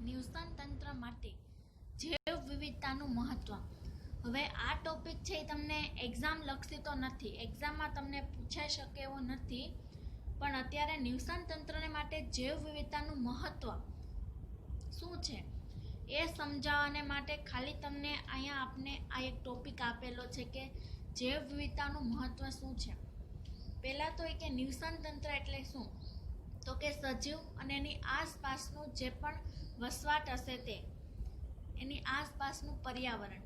નિવસન તંત્ર માટે જૈવ વિવિધતાનું મહત્વ. હવે આ ટોપિક છે એ તમને એક્ઝામ લક્ષી તો નથી, એક્ઝામમાં તમને પૂછાઈ શકે એવો નથી, પણ અત્યારે નિવસન તંત્રને માટે જૈવ વિવિધતાનું મહત્વ શું છે એ સમજાવવાને માટે ખાલી તમને અહીંયા આપને આ એક ટોપિક આપેલો છે કે જૈવ વિવિધતાનું મહત્વ શું છે. પહેલાં તો એ કે નિવસન તંત્ર એટલે શું, તો કે સજીવ અને એની આસપાસનું જે પણ વસવાટ હશે તે, એની આસપાસનું પર્યાવરણ.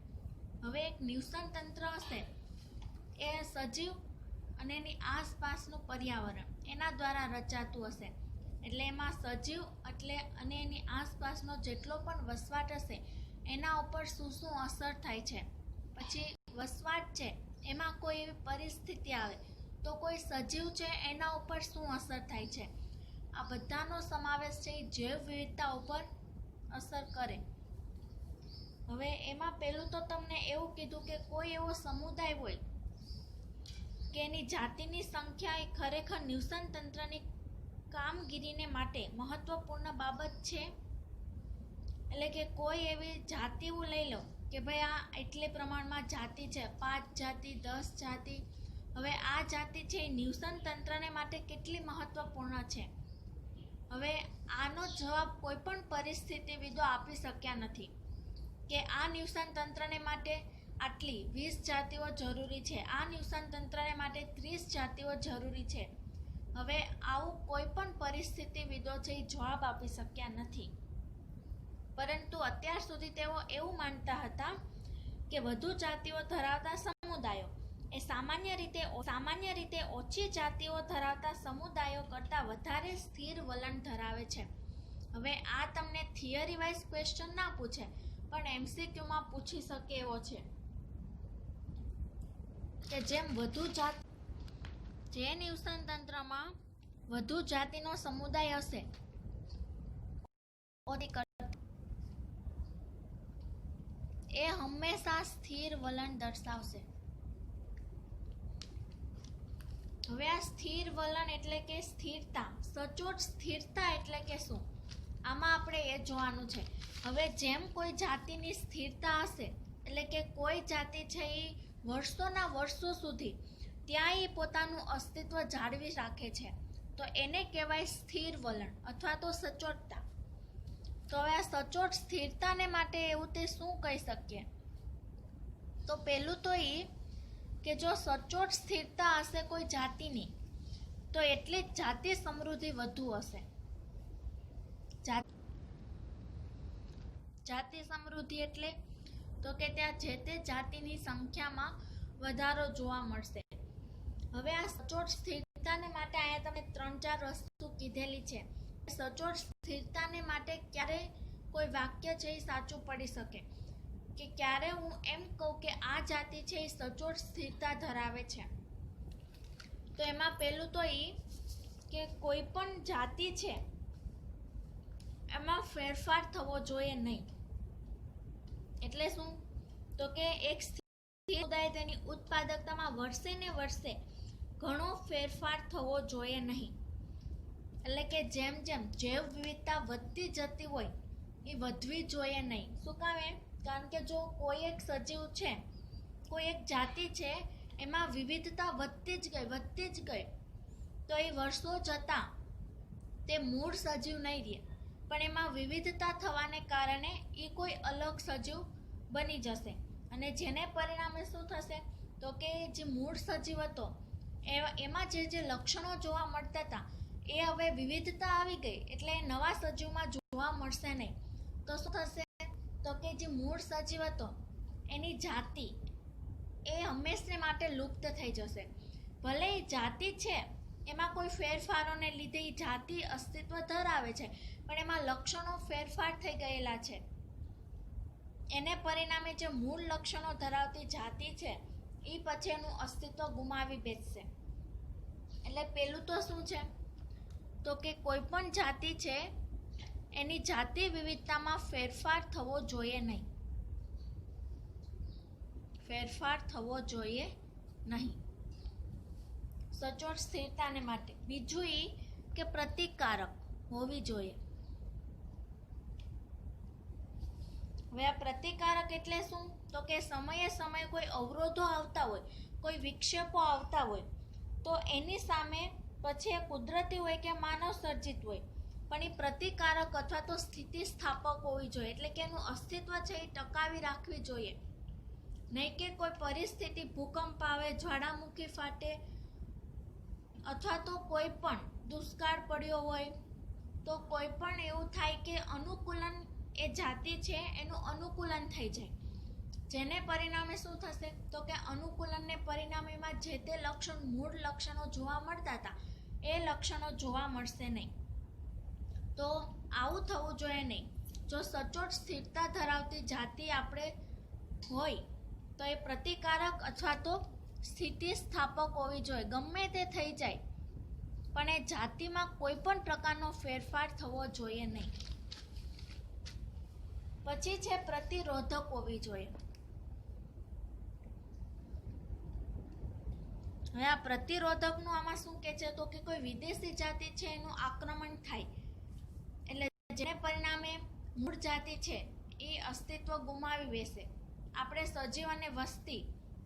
હવે એક નિવસન તંત્ર હશે એ સજીવ અને એની આસપાસનું પર્યાવરણ એના દ્વારા રચાતું હશે. એટલે એમાં સજીવ એટલે અને એની આસપાસનો જેટલો પણ વસવાટ હશે એના ઉપર શું શું અસર થાય છે. પછી વસવાટ છે એમાં કોઈ એવી પરિસ્થિતિ આવે તો કોઈ સજીવ છે એના ઉપર શું અસર થાય છે. આ બધાનો સમાવેશ છે એ જૈવ વિવિધતા ઉપર અસર કરે. હવે એમાં પહેલું તો તમને એવું કીધું કે કોઈ એવો સમુદાય હોય કે એની જાતિની સંખ્યા એ ખરેખર નિવસન તંત્રની કામગીરીને માટે મહત્વપૂર્ણ બાબત છે. એટલે કે કોઈ એવી જાતિઓ લઈ લો કે ભાઈ આ એટલે પ્રમાણમાં જાતિ છે, 5 જાતિ 10 જાતિ. હવે આ જાતિ છે એ નિવસન તંત્રને માટે કેટલી મહત્વપૂર્ણ છે. હવે આનો જવાબ કોઈ પણ પરિસ્થિતિવિદો આપી શક્યા નથી કે આ નિવસન તંત્રને માટે આટલી 20 જાતિઓ જરૂરી છે, આ નિવસન તંત્રને માટે 30 જાતિઓ જરૂરી છે. હવે આવું કોઈ પણ પરિસ્થિતિવિદો છે એ જવાબ આપી શક્યા નથી. પરંતુ અત્યાર સુધી તેઓ એવું માનતા હતા કે વધુ જાતિઓ ધરાવતા સમુદાયો એ સામાન્ય રીતે ઓછી જાતિઓ ધરાવતા સમુદાયો કરતાં વધારે સ્થિર વલણ ધરાવે છે. હવે આ તમને થિયરી વાઇઝ ક્વેશ્ચન ના પૂછે પણ એમસીક્યુમાં પૂછી શકે એવો છે કે જેમ વધુ જાતિ, જે નિવસન તંત્રમાં વધુ જાતિનો સમુદાય હશે એ હંમેશા સ્થિર વલણ દર્શાવશે. હવે આ સ્થિર વલણ એટલે કે સ્થિરતા, સચોટ સ્થિરતા એટલે કે શું, આમાં આપણે એ જોવાનું છે. હવે જેમ કોઈ જાતિની સ્થિરતા હશે એટલે કે કોઈ જાતિ છે એ વર્ષોના વર્ષો સુધી ત્યાં એ પોતાનું અસ્તિત્વ જાળવી રાખે છે તો એને કહેવાય સ્થિર વલણ અથવા તો સચોટતા. તો હવે આ સચોટ સ્થિરતાને માટે એવું તે શું કહી શકીએ, તો પહેલું તો એ કે જો સચોટ સ્થિરતા હશે કોઈ જાતિની તો એટલી જ જાતિ સમૃદ્ધિ વધુ હશે. જાતિ સમૃદ્ધિ એટલે તો કે ત્યાં જે તે જાતિની સંખ્યામાં વધારો જોવા મળશે. હવે આ સચોટ સ્થિરતાને માટે અહીંયા તમે 3-4 વસ્તુ કીધેલી છે. સચોટ સ્થિરતાને માટે ક્યારે કોઈ વાક્ય છે એ સાચું પડી શકે કે ક્યારે હું એમ કહું કે આ જાતિ છે એ સચોટ સ્થિરતા ધરાવે છે. તો એમાં પહેલું તો એ કે કોઈ પણ જાતિ છે એમાં ફેરફાર થવો જોઈએ નહીં. એટલે શું, તો કે એક સ્થિર સમુદાય તેની ઉત્પાદકતામાં વર્ષે ને વર્ષે ઘણો ફેરફાર થવો જોઈએ નહીં. એટલે કે જેમ જેમ જૈવ વિવિધતા વધતી જતી હોય એ વધવી જોઈએ નહીં. શું કામ એમ, કારણ કે જો કોઈ એક સજીવ છે, કોઈ એક જાતિ છે એમાં વિવિધતા વધતી જ ગઈ તો એ વર્ષો જતાં તે મૂળ સજીવ નહીં રહે પણ એમાં વિવિધતા થવાને કારણે એ કોઈ અલગ સજીવ બની જશે. અને જેને પરિણામે શું થશે, તો કે જે મૂળ સજીવ હતો એમાં જે લક્ષણો જોવા મળતા હતા એ હવે વિવિધતા આવી ગઈ એટલે નવા સજીવમાં જોવા મળશે નહીં. તો શું થશે, તો કે જે મૂળ સજીવ હતો એની જાતિ એ હંમેશને માટે લુપ્ત થઈ જશે. ભલે એ જાતિ છે એમાં કોઈ ફેરફારોને લીધે એ જાતિ અસ્તિત્વ ધરાવે છે પણ એમાં લક્ષણો ફેરફાર થઈ ગયેલા છે. એને પરિણામે જે મૂળ લક્ષણો ધરાવતી જાતિ છે એ પછી એનું અસ્તિત્વ ગુમાવી બેસશે. એટલે પેલું તો શું છે, તો કે કોઈ પણ જાતિ છે એની જાતિ વિવિધતામાં ફેરફાર થવો જોઈએ નહીં. સચોટ સ્થિરતાને માટે. બીજું એ કે પ્રતિકારક હોવી જોઈએ. હવે આ પ્રતિકારક એટલે શું? તો કે સમયે સમયે કોઈ અવરોધો આવતા હોય, કોઈ વિક્ષેપો આવતા હોય તો એની સામે, પછી એ કુદરતી હોય કે માનવ સર્જિત હોય, પણ એ પ્રતિકારક અથવા તો સ્થિતિસ્થાપક હોવી જોઈએ. એટલે કે એનું અસ્તિત્વ છે એ ટકાવી રાખવી જોઈએ, નહીં કે કોઈ પરિસ્થિતિ, ભૂકંપ આવે, જ્વાળામુખી ફાટે અથવા તો કોઈ પણ દુષ્કાળ પડ્યો હોય તો કોઈ પણ એવું થાય કે અનુકૂલન, એ જાતિ છે એનું અનુકૂલન થઈ જાય, જેને પરિણામે શું થશે? તો કે અનુકૂલનને પરિણામેમાં જે તે લક્ષણ, મૂળ લક્ષણો જોવા મળતા હતા એ લક્ષણો જોવા મળશે નહીં. તો આવું થવું જોઈએ નહીં. જો સચોટ સ્થિરતા ધરાવતી જાતિ આપણે હોય તો એ પ્રતિકારક અથવા તો સ્થિતિસ્થાપક હોવી જોઈએ. ગમે તે થઈ જાય પણ એ જાતિમાં કોઈ પણ પ્રકારનો ફેરફાર થવો જોઈએ નહીં. પછી છે પ્રતિરોધક હોવી જોઈએ. હવે આ પ્રતિરોધકનું આમાં શું કે છે? તો કે કોઈ વિદેશી જાતિ છે એનું આક્રમણ થાય એટલે જેને પરિણામે મૂળ જાતિ છે એ અસ્તિત્વ ગુમાવી બેસે. આપણે સજીવ અને વસ્તી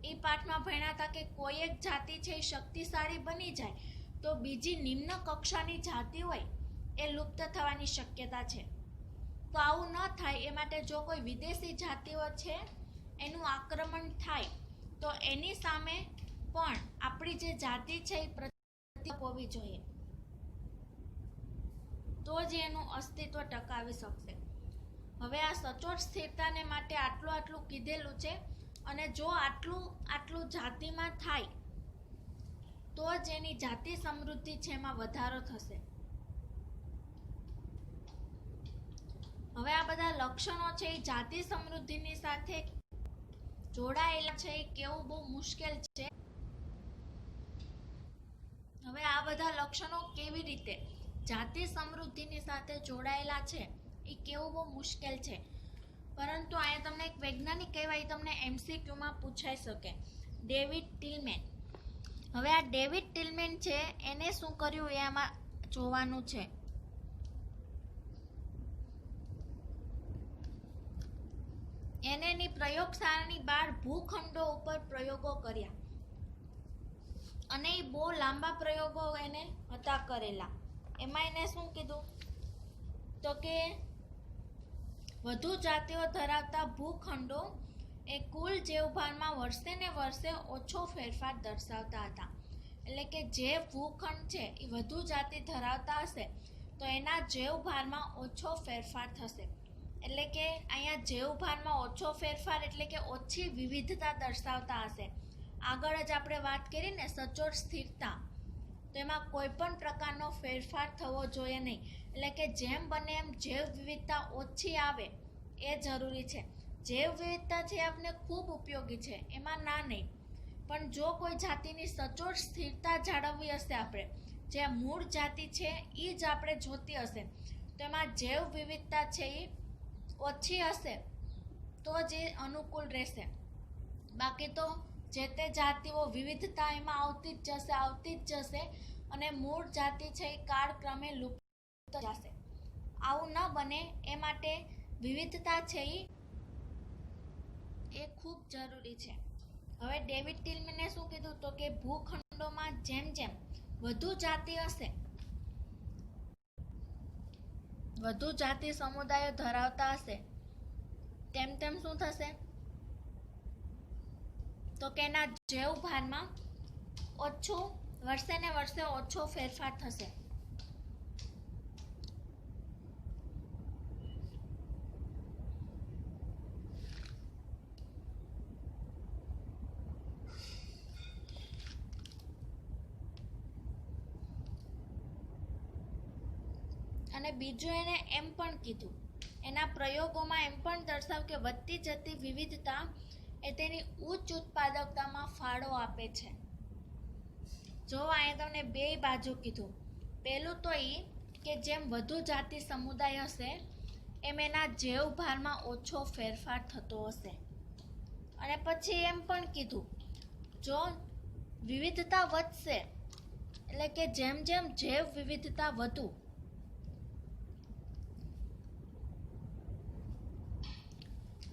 એ પાઠમાં ભણ્યા હતા કે કોઈ એક જાતિ છે એ શક્તિશાળી બની જાય તો બીજી નિમ્ન કક્ષાની જાતિ હોય એ લુપ્ત થવાની શક્યતા છે. તો આવું ન થાય એ માટે જો કોઈ વિદેશી જાતિઓ છે એનું આક્રમણ થાય તો એની સામે પણ આપણી જે જાતિ છે એ પ્રતિરોધક હોવી જોઈએ, તો જ એનું અસ્તિત્વ ટકાવી શકશે. હવે આ સચોટ સ્થિરતાને માટે આટલું કીધેલું છે, અને જો આટલું જાતિમાં થાય તો જ એની જાતિ સમૃદ્ધિ છે એમાં વધારો થશે. હવે આ બધા લક્ષણો છે એ જાતિ સમૃદ્ધિની સાથે જોડાયેલા છે એ કેવું બહુ મુશ્કેલ છે. હવે આ બધા લક્ષણો કેવી રીતે જાતિ સમૃદ્ધિની સાથે જોડાયેલા છે એ કેવું બહુ મુશ્કેલ છે, પરંતુ અહીંયા તમને એક વૈજ્ઞાનિક કહેવાય, તમને MCQમાં પૂછાઈ શકે, ડેવિડ ટિલમેન. હવે આ ડેવિડ ટિલમેન છે એને શું કર્યું એ આમાં જોવાનું છે. એને એની પ્રયોગશાળાની બહાર ભૂખંડો ઉપર પ્રયોગો કર્યા અને એ બહુ લાંબા પ્રયોગો એને હતા કરેલા. એમાં એને શું કીધું? તો કે વધુ જાતિઓ ધરાવતા ભૂખંડો એ કુલ જૈવભારમાં વર્ષે ને વર્ષે ઓછો ફેરફાર દર્શાવતા હતા. એટલે કે જે ભૂખંડ છે એ વધુ જાતિ ધરાવતા હશે તો એના જૈવભારમાં ઓછો ફેરફાર થશે. એટલે કે અહીંયા જૈવભારમાં ઓછો ફેરફાર એટલે કે ઓછી વિવિધતા દર્શાવતા હશે. આગળ જ આપણે વાત કરી ને સચોટ સ્થિરતા, તો એમાં કોઈ પણ પ્રકારનો ફેરફાર થવો જોઈએ નહીં. એટલે કે જેમ બને એમ જૈવ વિવિધતા ઓછી આવે એ જરૂરી છે. જૈવ વિવિધતા છે આપને ખૂબ ઉપયોગી છે, એમાં ના નહીં, પણ જો કોઈ જાતિની સચોટ સ્થિરતા જાળવવી હશે, આપણે જે મૂળ જાતિ છે એ જ આપણે જોતી હશે તો એમાં જૈવ વિવિધતા છે એ ઓછી હશે તો જ એ અનુકૂળ રહેશે. બાકી તો જે તે જાતિઓ વિવિધતા એમાં આવતી જ જશે અને મૂળ જાતિ છે એ કાળક્રમે લુપ્ત જશે. આવું ન બને એ માટે વિવિધતા છે એ ખૂબ જરૂરી છે. હવે ડેવિડ ટિલમેને શું કીધું? તો કે ભૂખંડોમાં જેમ જેમ વધુ જાતિ હશે, વધુ જાતિ સમુદાયો ધરાવતા હશે, તેમ તેમ શું થશે? તો કે એના જૈવભારમાં વર્ષે ને વર્ષે ઓછો ફેરફાર થશે. અને બીજું એને એમ પણ કીધું, એના પ્રયોગોમાં એમ પણ દર્શાવ કે વધતી જતી વિવિધતા એ તેની ઉચ્ચ ઉત્પાદકતામાં ફાળો આપે છે. જો અહીંયા તમને બે બાજુ કીધું. પહેલું તો એ કે જેમ વધુ જાતિ સમુદાય હશે એમ એના જૈવભારમાં ઓછો ફેરફાર થતો હશે. અને પછી એમ પણ કીધું જો વિવિધતા વધશે એટલે કે જેમ જેમ જૈવ વિવિધતા વધુ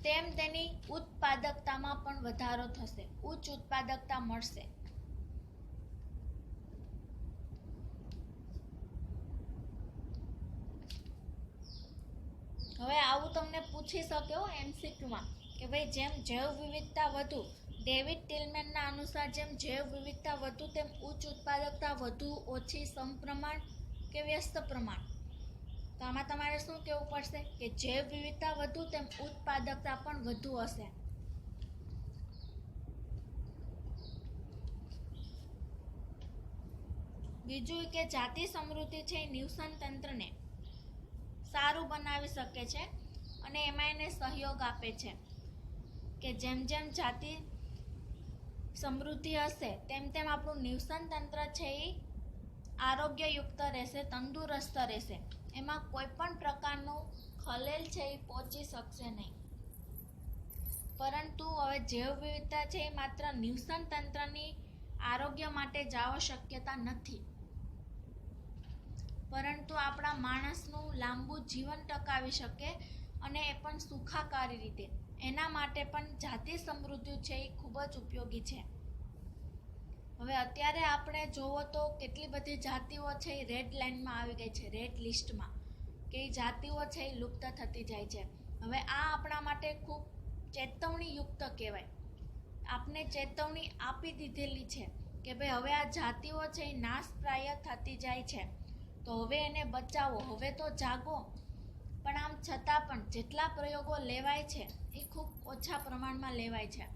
તેમ તેની ઉત્પાદકતામાં પણ વધારો થશે, ઉચ્ચ ઉત્પાદકતા મળશે. હવે આવું તમને પૂછી શકે એમસીક્યુમાં કે ભાઈ જેમ જૈવ વિવિધતા વધુ, ડેવિડ ટિલમેનના અનુસાર જેમ જૈવ વિવિધતા વધુ તેમ ઉચ્ચ ઉત્પાદકતા વધુ, ઓછી, સમપ્રમાણ કે વ્યસ્ત પ્રમાણ. તો આમાં તમારે શું કહેવું પડશે કે જૈવ વિવિધતા વધુ તેમ ઉત્પાદકતા પણ વધુ હશે. બીજું કે જાતિ સમૃદ્ધિ છે એ નિવસન તંત્રને સારું બનાવી શકે છે અને એમાં એને સહયોગ આપે છે કે જેમ જેમ જાતિ સમૃદ્ધિ હશે તેમ તેમ આપણું નિવસન તંત્ર છે એ આરોગ્યયુક્ત રહેશે, તંદુરસ્ત રહેશે. એમાં કોઈ પણ પ્રકારનું ખલેલ છે એ પહોંચી શકશે નહીં. પરંતુ હવે જૈવ વિવિધતા છે એ માત્ર નિવસન તંત્રની આરોગ્ય માટે જ આવશ્યકતા નથી, પરંતુ આપણા માણસનું લાંબુ જીવન ટકાવી શકે અને એ પણ સુખાકારી રીતે. એના માટે પણ જાતિ સમૃદ્ધિ છે એ ખૂબ જ ઉપયોગી છે. હવે અત્યારે આપણે જોવો તો કેટલી બધી જાતિઓ છે એ રેડ લાઇનમાં આવી ગઈ છે, રેડ લિસ્ટમાં, કે એ જાતિઓ છે એ લુપ્ત થતી જાય છે. હવે આ આપણા માટે ખૂબ ચેતવણીયુક્ત કહેવાય. આપને ચેતવણી આપી દીધેલી છે કે ભાઈ હવે આ જાતિઓ છે એ નાશપ્રાય થતી જાય છે, તો હવે એને બચાવો, હવે તો જાગો. પણ આમ છતાં પણ જેટલા પ્રયોગો લેવાય છે એ ખૂબ ઓછા પ્રમાણમાં લેવાય છે.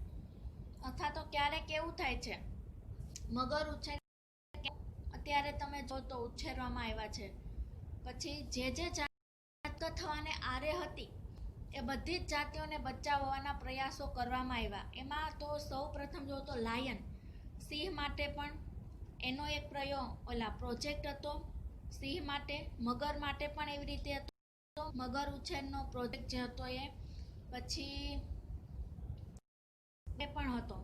અથવા તો ક્યારેક એવું થાય છે મગર ઉછેર અત્યારે તમે જો તો ઉછેરવામાં આવ્યા છે, પછી જે જાત થવાને આરે હતી એ બધી જ જાતિઓને બચાવવાના પ્રયાસો કરવામાં આવ્યા. એમાં તો સૌ પ્રથમ જો તો લાયન, સિંહ માટે પણ એનો એક પ્રોજેક્ટ હતો, સિંહ માટે, મગર માટે પણ એવી રીતે હતો, મગર ઉછેરનો પ્રોજેક્ટ જે હતો એ, પછી પણ હતો.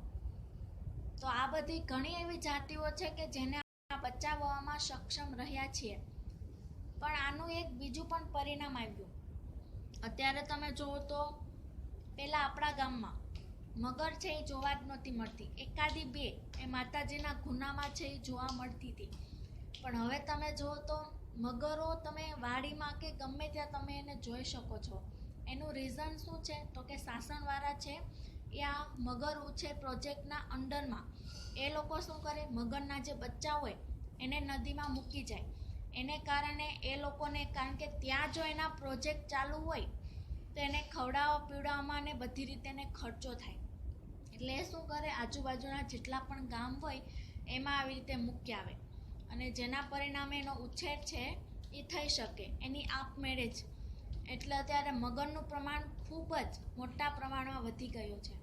તો આ બધી ઘણી એવી જાતિઓ છે કે જેને બચાવવામાં સક્ષમ રહ્યા છીએ. પણ આનું એક બીજું પણ પરિણામ આવ્યું. અત્યારે તમે જુઓ તો પેલા આપણા ગામમાં મગર છે એ જોવા જ નહોતી મળતી, એકાદી બે એ માતાજીના ગુનામાં છે એ જોવા મળતી હતી. પણ હવે તમે જુઓ તો મગરો તમે વાડીમાં કે ગમે ત્યાં તમે એને જોઈ શકો છો. એનું રીઝન શું છે તો કે શાસનવાળા છે એ આ મગર ઉછેર પ્રોજેક્ટના અંડરમાં એ લોકો શું કરે, મગરના જે બચ્ચા હોય એને નદીમાં મૂકી જાય. એને કારણે એ લોકોને, કારણ કે ત્યાં જો એના પ્રોજેક્ટ ચાલુ હોય તો એને ખવડાવવા પીવડાવવામાં ને બધી રીતે એને ખર્ચો થાય. એટલે એ શું કરે, આજુબાજુના જેટલા પણ ગામ હોય એમાં આવી રીતે મૂકી આવે અને જેના પરિણામે એનો ઉછેર છે એ થઈ શકે એની આપમેળે જ. એટલે અત્યારે મગરનું પ્રમાણ ખૂબ જ મોટા પ્રમાણમાં વધી ગયું છે.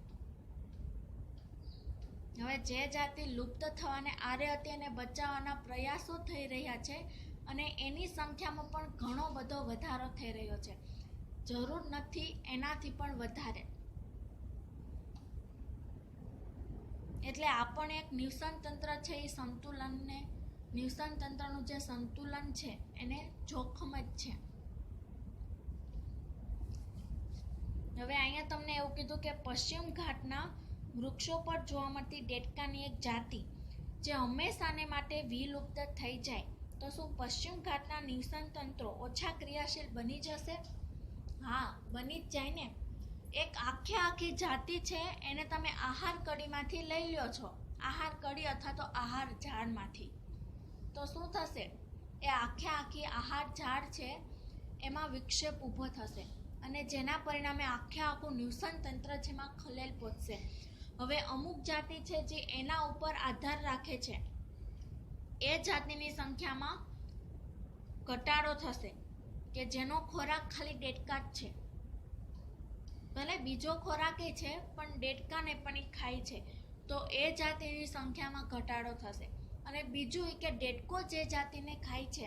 હવે જે જાતિ લુપ્ત થવાને આરે હતી એને બચાવવાના પ્રયાસો થઈ રહ્યા છે અને એની સંખ્યામાં પણ ઘણો બધો વધારો થઈ રહ્યો છે. જરૂર નથી એનાથી પણ વધારે. એટલે આ પણ એક નિવસન તંત્ર છે એ સંતુલનને, નિવસન તંત્રનું જે સંતુલન છે એને જોખમ જ છે. હવે અહીંયા તમને એવું કીધું કે પશ્ચિમ ઘાટના વૃક્ષો પર જોવા મળતી ડેટકાની એક જાતિ જે હંમેશાને માટે વિલુપ્ત થઈ જાય તો શું પશ્ચિમ ઘાટના નિવસન તંત્રો ઓછા ક્રિયાશીલ બની જશે? હા, બની જ જાય ને. એક આખી જાતિ છે એને તમે આહાર કડીમાંથી લઈ લ્યો છો, આહાર કડી અથવા તો આહાર ઝાડમાંથી, તો શું થશે, એ આખી આહાર ઝાડ છે એમાં વિક્ષેપ ઊભો થશે અને જેના પરિણામે આખું નિવસન તંત્ર છે એમાં ખલેલ પહોંચશે. હવે અમુક જાતિ છે જે એના ઉપર આધાર રાખે છે, એ જાતિની સંખ્યામાં ઘટાડો થશે કે જેનો ખોરાક ખાલી ડેટકા જ છે. ભલે બીજો ખોરાક એ છે પણ ડેટકાને પણ એ ખાય છે, તો એ જાતિની સંખ્યામાં ઘટાડો થશે. અને બીજું કે ડેટકો જે જાતિને ખાય છે,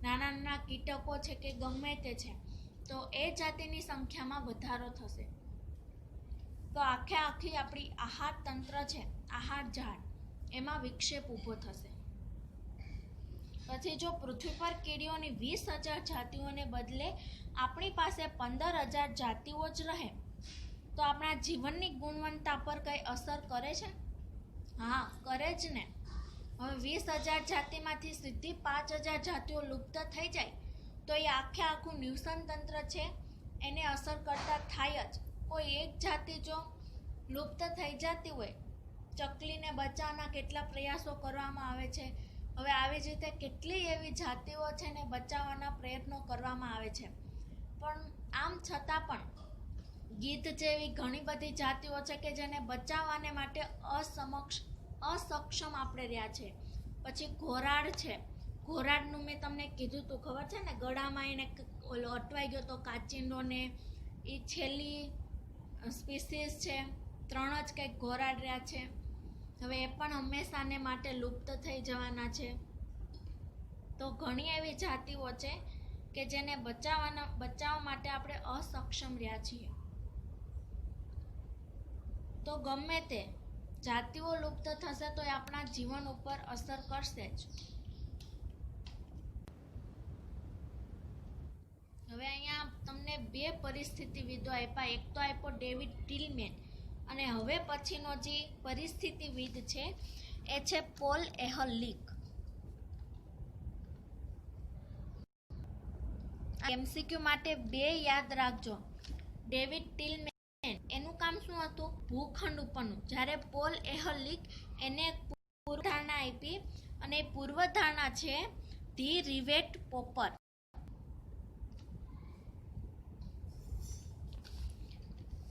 નાના નાના કીટકો છે કે ગમે તે છે, તો એ જાતિની સંખ્યામાં વધારો થશે. તો આખી આપણી આહાર તંત્ર છે, આહાર ઝાડ, એમાં વિક્ષેપ ઊભો થશે. પછી જો પૃથ્વી પર કીડીઓની 20,000 જાતિઓને બદલે આપણી પાસે 15,000 જાતિઓ જ રહે તો આપણા જીવનની ગુણવત્તા પર કઈ અસર કરે છે? હા, કરે જ ને. હવે 20,000 જાતિમાંથી સીધી 5,000 જાતિઓ લુપ્ત થઈ જાય તો એ આખે આખું નિવસન તંત્ર છે એને અસર કરતા થાય જ. કોઈ એક જાતિ જો લુપ્ત થઈ જતી હોય, ચકલીને બચાવવાના કેટલા પ્રયાસો કરવામાં આવે છે. હવે આવી જ રીતે કેટલી એવી જાતિઓ છે ને બચાવવાના પ્રયત્નો કરવામાં આવે છે, પણ આમ છતાં પણ ગીધ જેવી ઘણી બધી જાતિઓ છે કે જેને બચાવવાને માટે અસક્ષમ આપણે રહ્યા છે. પછી ઘોરાડ છે. ઘોરાડનું મેં તમને કીધું તું, ખબર છે ને, ગળામાં એને ઓલો અટવાઈ ગયો તો કાચિંડો ને. એ છેલ્લી સ્પીસીસ છે. 3 જ કંઈક ઘોરાડ રહ્યા છે. હવે એ પણ હંમેશાને માટે લુપ્ત થઈ જવાના છે. તો ઘણી એવી જાતિઓ છે કે જેને બચાવવા માટે આપણે અસક્ષમ રહ્યા છીએ. તો ગમે તે જાતિઓ લુપ્ત થશે તો એ આપણા જીવન ઉપર અસર કરશે જ. હવે અહીંયા તમને 2 પરિસ્થિતિવિદો આપ્યા. એક તો આપ્યો ડેવિડ ટિલમેન, અને હવે પછીનો જે પરિસ્થિતિવિદ છે એ છે પોલ એહર્લિચ. એમસીક્યુ માટે 2 યાદ રાખજો. ડેવિડ ટિલમેન એનું કામ શું હતું? ભૂખંડ ઉપરનું. જ્યારે પોલ એહર્લિચ એને પૂર્વધારણા આપી, અને પૂર્વધારણા છે the rivet popper.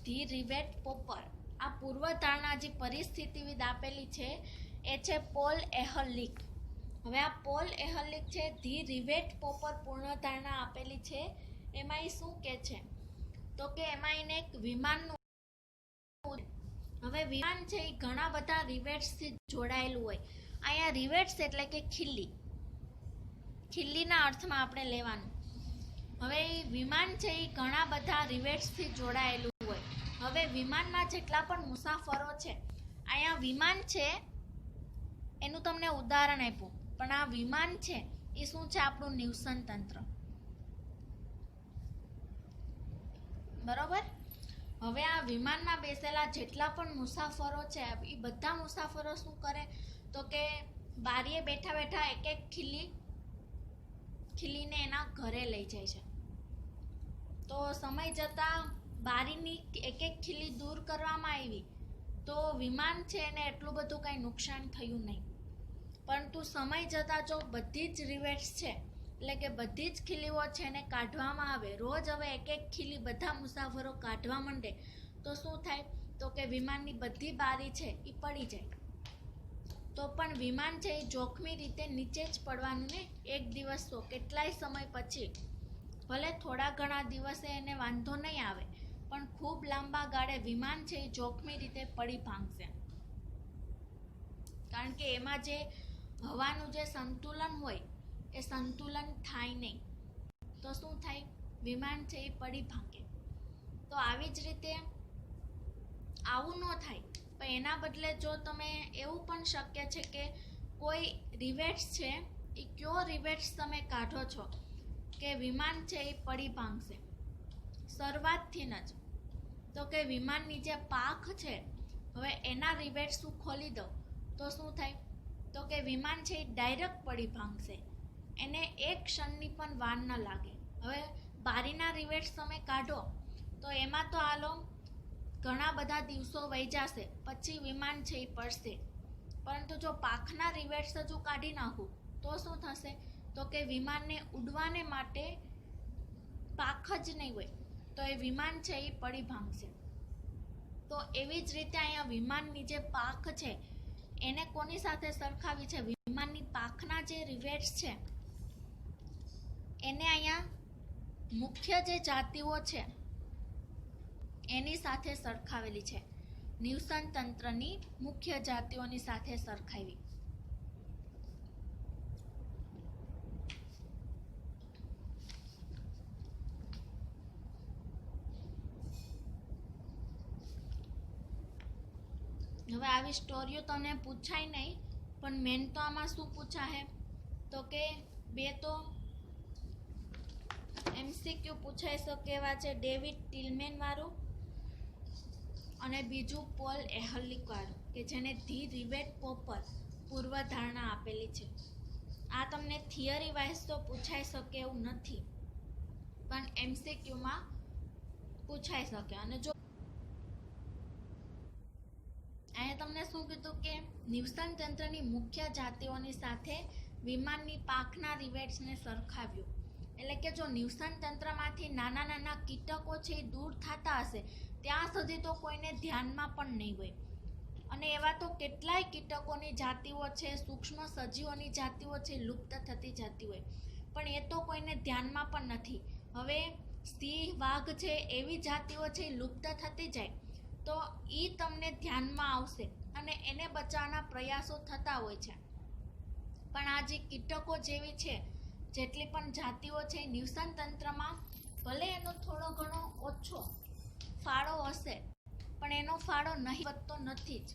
The rivet popper. આ પૂર્વધારણા જે પરિસ્થિતિવિદ આપેલી છે એ છે પોલ એહર્લિચ. હવે આ પોલ એહર્લિચ છે ધી રિવેટ પોપર પૂર્વધારણા આપેલી છે. એમાં એ શું કે છે તો કે એમાં એને એક વિમાનનું, હવે વિમાન છે એ ઘણા બધા રિવેટ્સથી જોડાયેલું હોય. અહીંયા રિવેટ્સ એટલે કે ખીલ્લી, ખીલ્લીના અર્થમાં આપણે લેવાનું. હવે એ વિમાન છે એ ઘણા બધા રિવેટ્સથી જોડાયેલું હોય. હવે વિમાનમાં જેટલા પણ મુસાફરો છે, અહીંયા વિમાન છે એનું તમને ઉદાહરણ આપ્યું, પણ આ વિમાન છે એ શું છે? આપણું નિવસન તંત્ર. બરોબર. હવે આ વિમાનમાં બેસેલા જેટલા પણ મુસાફરો છે એ બધા મુસાફરો શું કરે તો કે બારીએ બેઠા બેઠા એક એક ખીલીને એના ઘરે લઈ જાય છે. તો સમય જતાં બારીની એક એક ખીલી દૂર કરવામાં આવી તો વિમાન છે એને એટલું બધું કાંઈ નુકસાન થયું નહીં. પરંતુ સમય જતાં જો બધી જ રિવેટ્સ છે એટલે કે બધી જ ખીલીઓ છે એને કાઢવામાં આવે, રોજ હવે એક એક ખીલી બધા મુસાફરો કાઢવા માંડે તો શું થાય તો કે વિમાનની બધી બારી છે એ પડી જાય. તો પણ વિમાન છે એ જોખમી રીતે નીચે જ પડવાનું ને. એક દિવસ તો કેટલાય સમય પછી, ભલે થોડા ઘણા દિવસે એને વાંધો નહીં આવે, પણ ખૂબ લાંબા ગાળે વિમાન છે એ જોખમી રીતે પડી ભાંગશે. કારણ કે એમાં જે હવાનું જે સંતુલન હોય એ સંતુલન થાય નહીં. તો શું થાય? વિમાન છે એ પડી ભાંગે. તો આવી જ રીતે આવું ન થાય, પણ એના બદલે જો તમે એવું પણ શક્ય છે કે કોઈ રિવેટ્સ છે એ કયો રિવેટ્સ તમે કાઢો છો કે વિમાન છે એ પડી ભાંગશે શરૂઆતથી જ. તો કે વિમાનની જે પાંખ છે હવે એના રિવેટ્સ ખોલી દો તો શું થાય તો કે વિમાન છે એ ડાયરેક્ટ પડી ભાંગશે. એને એક ક્ષણની પણ વાર ન લાગે. હવે બારીના રિવેટ્સ તમે કાઢો તો એમાં તો હાલો ઘણા બધા દિવસો વહી જશે પછી વિમાન છે એ પડશે. પરંતુ જો પાંખના રિવેટ્સ હજુ કાઢી નાખું તો શું થશે તો કે વિમાનને ઉડવાને માટે પાંખ જ નહીં હોય તો એ વિમાન છે એ પડી ભાંગશે. તો એવી જ રીતે અહીંયા વિમાનની જે પાંખ છે એને કોની સાથે સરખાવી છે? વિમાનની પાંખના જે રિવેટ્સ છે એને અહીંયા મુખ્ય જે જાતિઓ છે એની સાથે સરખાવેલી છે. નિવસન તંત્રની મુખ્ય જાતિઓની સાથે સરખાવી. હવે આવી સ્ટોરીઓ તમને પૂછાય નહીં, પણ મેન તો આમાં શું પૂછાય તો કે 2 તો MCQ પૂછાઈ શકે એવા છે. ડેવિડ ટિલમેન વાળું અને બીજું પોલ એહર્લિક વાળું કે જેને ધી રિવેટ પોપર પૂર્વધારણા આપેલી છે. આ તમને થિયરી વાઇઝ તો પૂછાઈ શકે એવું નથી, પણ એમસીક્યુમાં પૂછાઈ શકે. અને જો અહીંયા તમને શું કીધું કે નિવસન તંત્રની મુખ્ય જાતિઓની સાથે વિમાનની પાંખના રિવેટ્સને સરખાવ્યું. એટલે કે જો નિવસન તંત્રમાંથી નાના નાના કીટકો છે એ દૂર થતા હશે ત્યાં સુધી તો કોઈને ધ્યાનમાં પણ નહીં હોય. અને એવા તો કેટલાય કીટકોની જાતિઓ છે, સૂક્ષ્મ સજીવોની જાતિઓ છે, લુપ્ત થતી જતી હોય, પણ એ તો કોઈને ધ્યાનમાં પણ નથી. હવે સિંહ, વાઘ છે એવી જાતિઓ છે લુપ્ત થતી જાય તો એ તમને ધ્યાનમાં આવશે અને એને બચાવવાના પ્રયાસો થતા હોય છે. પણ આ જે કીટકો જેવી છે, જેટલી પણ જાતિઓ છે નિવસન તંત્રમાં ભલે એનો થોડો ઘણો ઓછો ફાળો હશે, પણ એનો ફાળો નહિવત તો નથી જ.